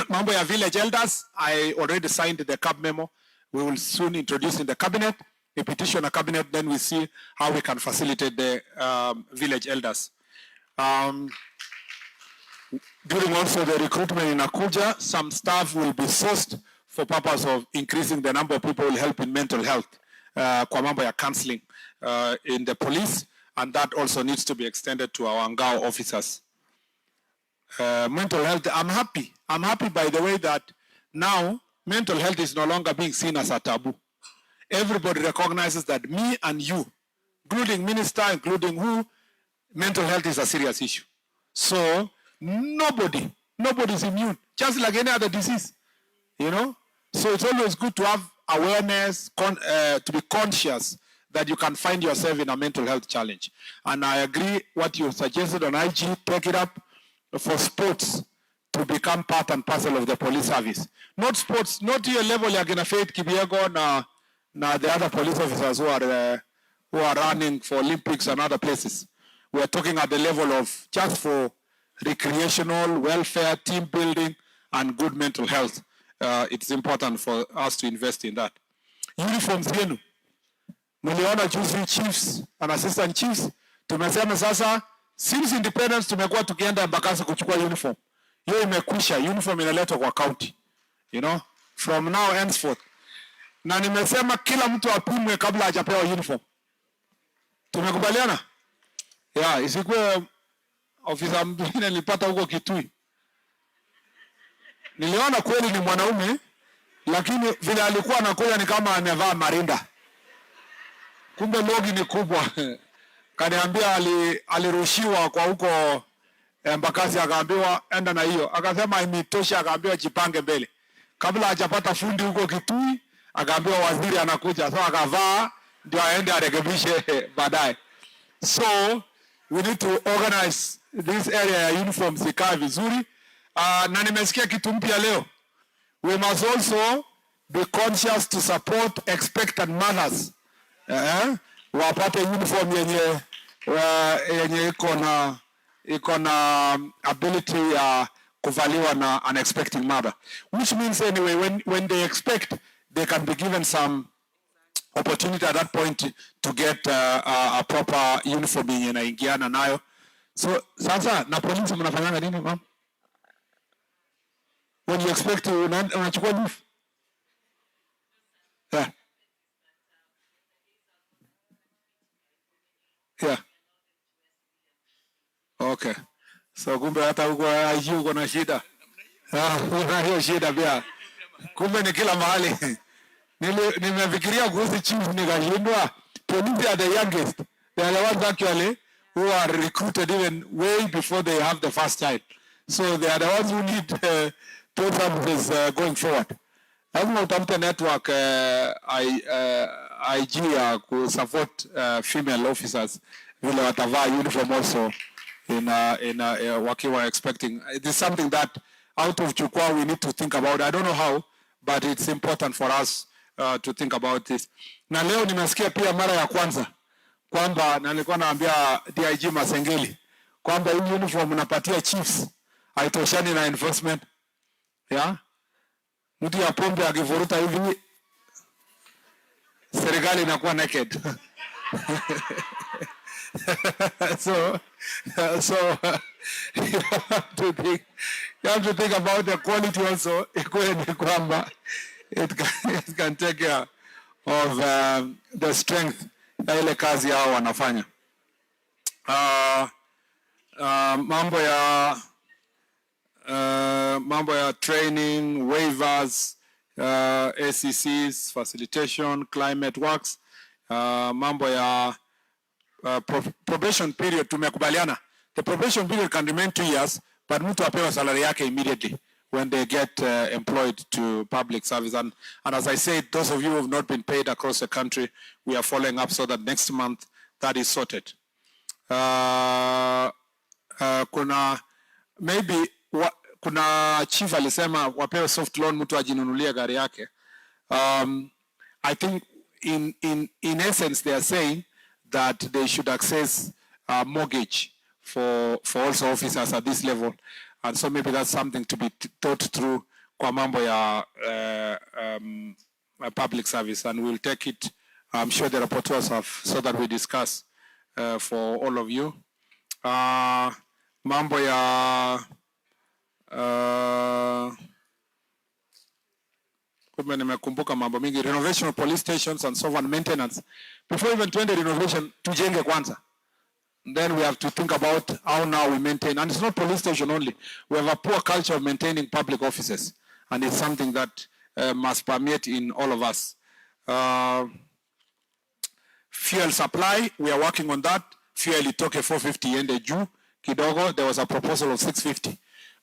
mambo ya village elders, I already signed the CAB memo. We will soon introduce in the cabinet, a petition a cabinet, then we see how we can facilitate the village elders. During also the recruitment in Abuja, some staff will be sourced for purpose of increasing the number of people who will help in mental health, kwa mambo ya counseling in the police, and that also needs to be extended to our Ngao officers. Mental health, I'm happy by the way that now mental health is no longer being seen as a taboo. Everybody recognizes that me and you, including minister, including who, mental health is a serious issue. So nobody is immune, just like any other disease, you know. So it's always good to have awareness, to be conscious that you can find yourself in a mental health challenge. And I agree what you suggested on IG, take it up for sports to become part and parcel of the police service. Not sports, not your level ya kina Faith Kipyegon na the other police officers who are running for Olympics and other places. We are talking at the level of just for recreational, welfare, team building, and good mental health. It's important for us to invest in that. Uniforms yenu. Mliona juzi chiefs and assistant chiefs. Tumesema sasa, since independence tumekuwa tukienda Embakasi kuchukua uniform. Hiyo imekwisha, uniform inaletwa kwa county. You know, from now henceforth. Na nimesema kila mtu apimwe kabla hajapewa uniform. Tumekubaliana? Yeah, isikuwe ofisa mwingine nilipata huko Kitui. Niliona kweli ni mwanaume, lakini vile alikuwa anakuja ni kama amevaa marinda. Kumbe logi ni kubwa. Kaniambia alirushiwa kwa huko Embakasi, akaambiwa enda na hiyo. Akasema imetosha, akaambiwa jipange mbele. Kabla hajapata fundi huko Kitui, akaambiwa waziri anakuja. So akavaa ndio aende arekebishe baadaye. So we need to organize this area ya uniforms ikae vizuri. Na nimesikia kitu mpya leo. We must also be conscious to support expectant mothers. Wapate uniform yenye iko na ability ya kuvaliwa na an expecting mother. Which means anyway, when they expect, they can be given some opportunity at that point to get a proper uniform yenye inaingiana nayo. So sasa na polisi mnafanyanga nini mama? When you expect to unachukua leave? Yeah. Yeah. Okay. So kumbe hata huko IG uko na shida. Una hiyo shida pia. Kumbe ni kila mahali. Nimefikiria kuhusu chief nikashindwa. Police are the youngest. They are the ones actually who are recruited even way before they have the first child. So they are the ones who need those services going forward. Lazima utamte network IG ya kusupport female officers vile watavaa uniform also in wakiwa expecting. It is something that out of Chukwa we need to think about. I don't know how, but it's important for us to think about this. Na leo nimesikia pia mara ya kwanza kwamba na nilikuwa naambia DIG Masengeli kwamba hii uniform unapatia chiefs haitoshani na enforcement. Yeah? Mtu ya pombe akivuruta hivi serikali inakuwa naked. So you have to think about the quality also. It can take care of the strength ya ile kazi hao wanafanya. Mambo ya training, waivers, ACCs, facilitation, climate works, mambo ya probation period tumekubaliana. The probation period can remain 2 years, but mtu apewa salary yake immediately when they get employed to public service. And as I said, those of you who have not been paid across the country, we are following up so that next month that is sorted. Kuna maybe kuna chief alisema wapewe soft loan mtu ajinunulie gari yake. I think in essence they are saying that they should access mortgage for also officers at this level, and so maybe that's something to be thought through kwa mambo ya public service, and we'll take it. I'm sure the rapporteurs have, so that we discuss for all of you. Mambo ya nimekumbuka mambo mingi, renovation of police stations and so on, maintenance. Before even 20 renovation, tujenge kwanza. Then we have to think about how now we maintain, and it's not police station only. We have a poor culture of maintaining public offices, and it's something that must permeate in all of us. Fuel supply, we are working on that. Fuel itoke 450 ende juu kidogo. There was a proposal of 650,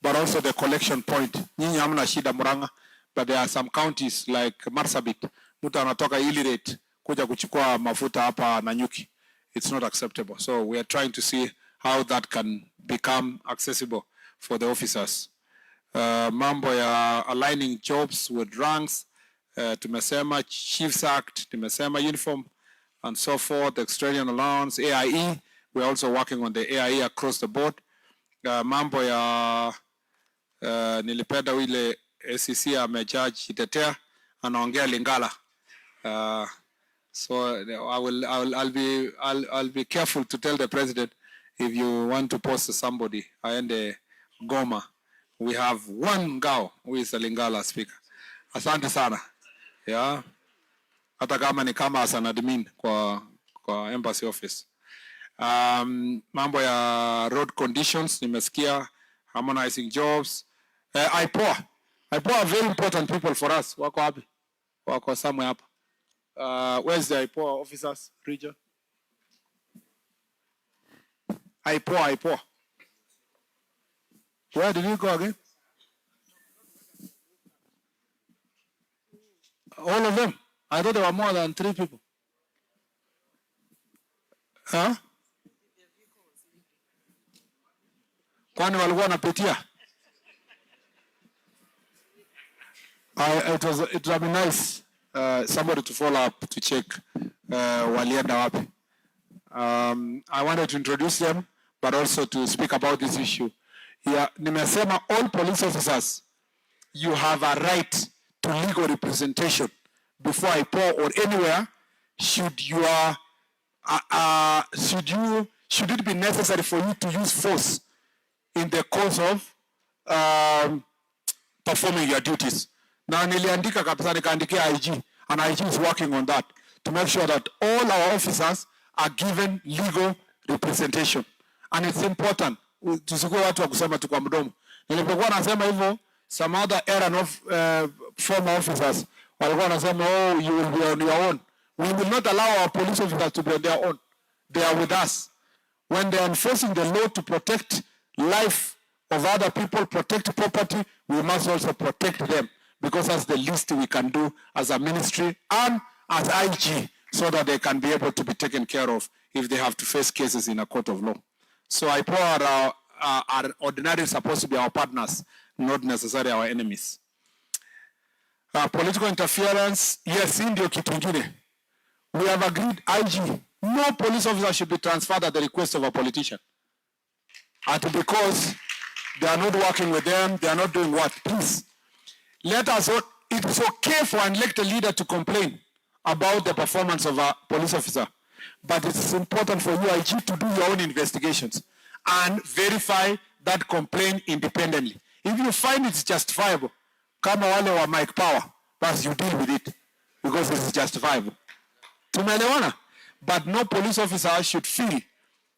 but also the collection point. Nyinyi hamna shida Murang'A, but there are some counties like Marsabit, mtu anatoka Ilirate kuja kuchukua mafuta hapa Nanyuki. It's not acceptable. So we are trying to see how that can become accessible for the officers. Mambo ya aligning jobs with ranks, tumesema Chiefs Act, tumesema uniform and so forth, Australian allowance, AIE. We're also working on the AIE across the board. Mambo ya nilipenda wile SEC amejudge Itetea anaongea Lingala. So I'll be careful to tell the president, if you want to post somebody aende Goma, we have one Ngao who is a Lingala speaker. Asante sana. Yeah. Hata kama ni kama as an admin kwa embassy office. Mambo ya road conditions nimesikia, harmonizing jobs. IPOA are very important people for us. Wako wapi? Wako somewhere hapa. Where's the IPOA officers, region? IPOA. Where did you go again? All of them? I thought there were more than 3 people. Huh? Kwani walikuwa wanapitia? It would be nice somebody to follow up to check walienda wapi. I wanted to introduce them, but also to speak about this issue. Yeah, nimesema all police officers, you have a right to legal representation before IPOA or anywhere. Should it be necessary for you to use force in the course of performing your duties? Na niliandika kabisa nikaandikia IG, and IG is working on that to make sure that all our officers are given legal representation, and it's important. Tusikuwe watu wa kusema tu kwa mdomo. Nilipokuwa nasema hivyo, some other errand of former officers walikuwa nasema, oh, you will be on your own. We will not allow our police officers to be on their own. They are with us. When they are enforcing the law to protect life of other people, protect property, we must also protect them, because that's the least we can do as a ministry and as IG, so that they can be able to be taken care of if they have to face cases in a court of law. So IPOA are ordinarily supposed to be our partners, not necessarily our enemies. Political interference, yes, ndio kitu kingine. We have agreed, IG, no police officer should be transferred at the request of a politician. And because they are not working with them, they are not doing what? Please, let us, it is okay for an elected leader to complain about the performance of a police officer, but it is important for you, IG, to do your own investigations and verify that complaint independently. If you find it's justifiable, kama wale wa Mike Power, but you deal with it because it is justifiable. Tumeelewana? But no police officer should feel,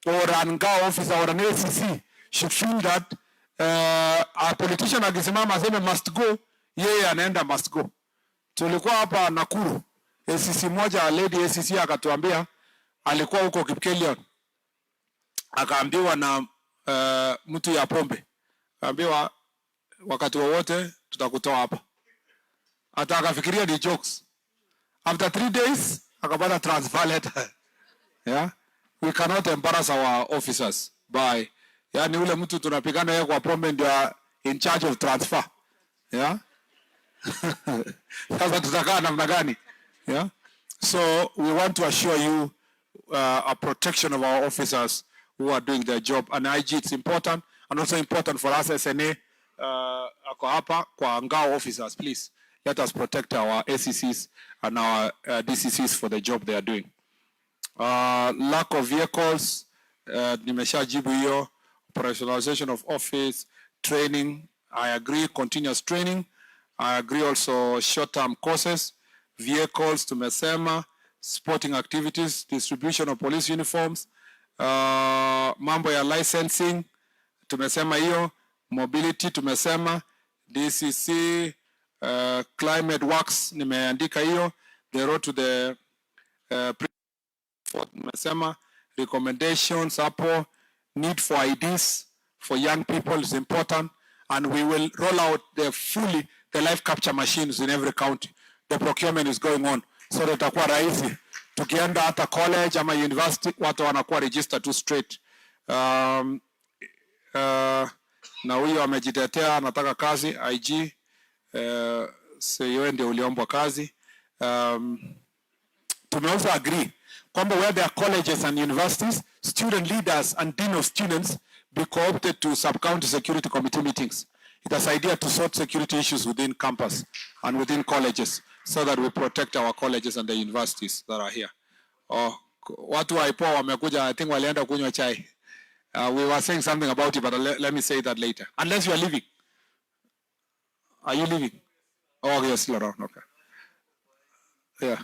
or an Ngao officer or an ACC should feel that a politician akisimama aseme must go, yeye anaenda must go. Tulikuwa hapa Nakuru, ACC moja, lady ACC akatuambia, alikuwa huko Kipkelion, akaambiwa na mtu ya pombe, akaambiwa wakati wowote tutakutoa hapa. Hata akafikiria ni jokes. After 3 days akapata transfer letter. Yeah? We cannot embarrass our officers by, yani ule mtu tunapigana yeye kwa pombe ndio in charge of transfer. Yeah? Sasa tutakaa namna gani? Yeah? So we want to assure you a protection of our officers who are doing their job. And IG, it's important, and also important for us SNA ako hapa kwa ngao officers, please let us protect our ACCs and our DCCs for the job they are doing. Lack of vehicles, nimeshajibu hiyo. Operationalization of office, training, I agree, continuous training. I agree also short-term courses, vehicles, tumesema, sporting activities, distribution of police uniforms, mambo ya licensing, tumesema hiyo, mobility, tumesema, DCC, climate works, nimeandika hiyo, the road to the tumesema, recommendations hapo, need for IDs for young people is important, and we will roll out the life capture machines in every county. The procurement is going on, so that itakuwa rahisi tukienda hata college ama university watu wanakuwa register too straight. Na huyo amejitetea anataka kazi IG, sio ndio uliombwa kazi. Tumeanza agree kwamba where there are colleges and universities, student leaders and dean of students be co-opted to sub-county security committee meetings. Itasaidia to sort security issues within campus and within colleges so that we protect our colleges and the universities that are here. Watu wa IPOA wamekuja, I think walienda kunywa chai. We were saying something about it, but let me say that later. Unless you are leaving. Are you leaving? Oh, yes, Laurent. Okay. Yeah.